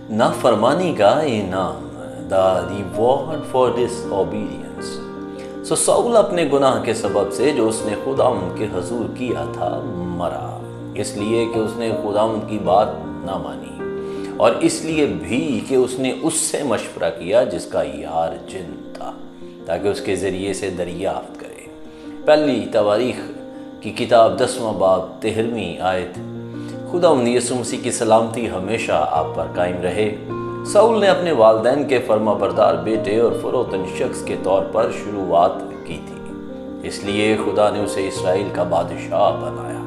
नाफरमानी का इनाम, the reward for disobedience. So Saul अपने गुनाह के सबब से जो उसने खुदावंद के हजूर किया था मरा, इसलिए कि उसने खुदावंद की बात ना मानी, और इसलिए भी कि उसने उससे मशवरा किया जिसका यार जिन था, ताकि उसके ज़रिए से दरियाफ्त करे। पहली तवारीख की किताब 10वां बाब 13वीं आयत। खुदावंद यीशु मसीह की सलामती हमेशा आप पर कायम रहे। साउल ने अपने वालिदैन के फर्माबरदार बेटे और फरोतन शख्स के तौर पर शुरुआत की थी, इसलिए खुदा ने उसे इसराइल का बादशाह बनाया।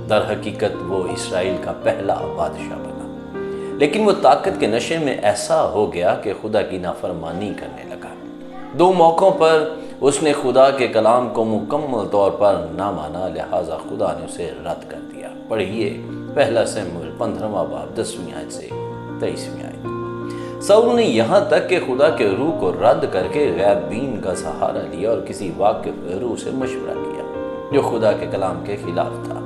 दर हकीकत वो इसराइल का पहला बादशाह बना, लेकिन वो ताकत के नशे में ऐसा हो गया कि खुदा की नाफरमानी करने लगा। 2 मौक़ों पर उसने खुदा के कलाम को मुकम्मल तौर पर ना माना, लिहाजा खुदा ने उसे रद्द कर दिया। पढ़िए पहला शमूएल 15वां बाब 10वीं आयत से 23वीं आयत। साउल ने यहाँ तक कि खुदा के रूह को रद्द करके गैबीन का सहारा लिया और किसी वाकिफ रूह से मशवरा किया जो खुदा के कलाम के खिलाफ था,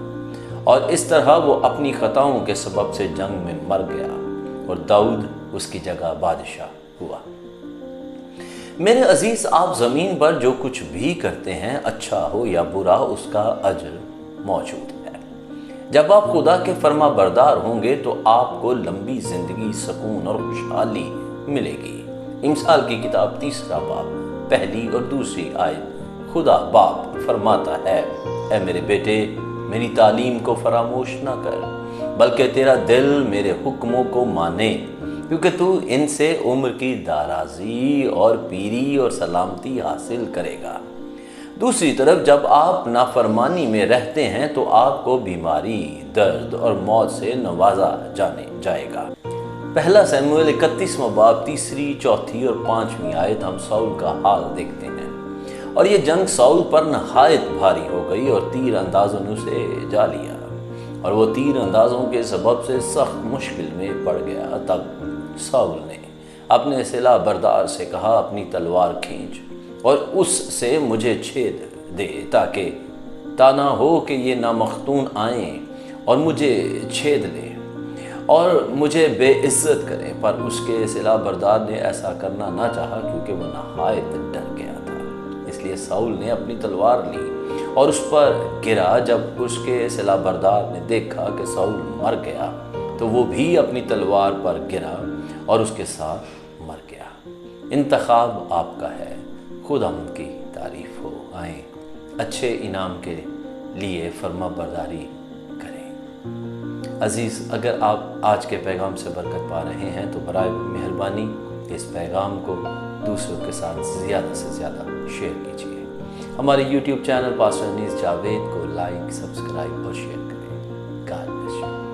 और इस तरह वो अपनी खताओं के सबब से जंग में मर गया और दाऊद उसकी जगह बादशाह हुआ। मेरे अजीज, आप ज़मीन पर जो कुछ भी करते हैं, अच्छा हो या बुरा, उसका अजर मौजूद है। जब आप खुदा के फर्मा बरदार होंगे तो आपको लंबी ज़िंदगी, सुकून और खुशहाली मिलेगी। इमसाल की किताब 3रा बाब 1 और 2 आयत। खुदा बाप फरमाता है, ऐ मेरे बेटे, मेरी तालीम को फरामोश ना कर, बल्कि तेरा दिल मेरे हुक्मों को माने, क्योंकि तू इनसे उम्र की दाराजी और पीरी और सलामती हासिल करेगा। दूसरी तरफ जब आप नाफरमानी में रहते हैं तो आपको बीमारी, दर्द और मौत से नवाजा जाएगा। पहला शमूएल 31वां बाब 3, 4 और 5वीं आयत हम साउल का हाल देखते हैं। और ये जंग साउल पर नहायत भारी हो गई और तीर अंदाजों ने उसे जा लिया, और वो तीर अंदाजों के सबब से सख्त मुश्किल में पड़ गया। तब साउल ने अपने सिला बरदार से कहा, अपनी तलवार खींच और उससे मुझे छेद दे, ताकि ताना हो कि ये नामख्तून आएँ और मुझे छेद लें और मुझे बेइज्जत करें। पर उसके सिला बरदार ने ऐसा करना ना चाहा, क्योंकि वो नहायत डर गया था। इसलिए साउल ने अपनी तलवार ली और उस पर गिरा। जब उसके सिला बरदार ने देखा कि साउल मर गया तो वो भी अपनी तलवार पर गिरा और उसके साथ मर गया। इंतखाब आपका है, खुदावंद की तारीफ हो। आए अच्छे इनाम के लिए फर्मा बरदारी करें। अजीज़, अगर आप आज के पैगाम से बरकत पा रहे हैं तो बराए मेहरबानी इस पैगाम को दूसरों के साथ ज़्यादा से ज़्यादा शेयर कीजिए। हमारे YouTube channel pastor Anees Javed को लाइक, सब्सक्राइब और शेयर करें। God bless you.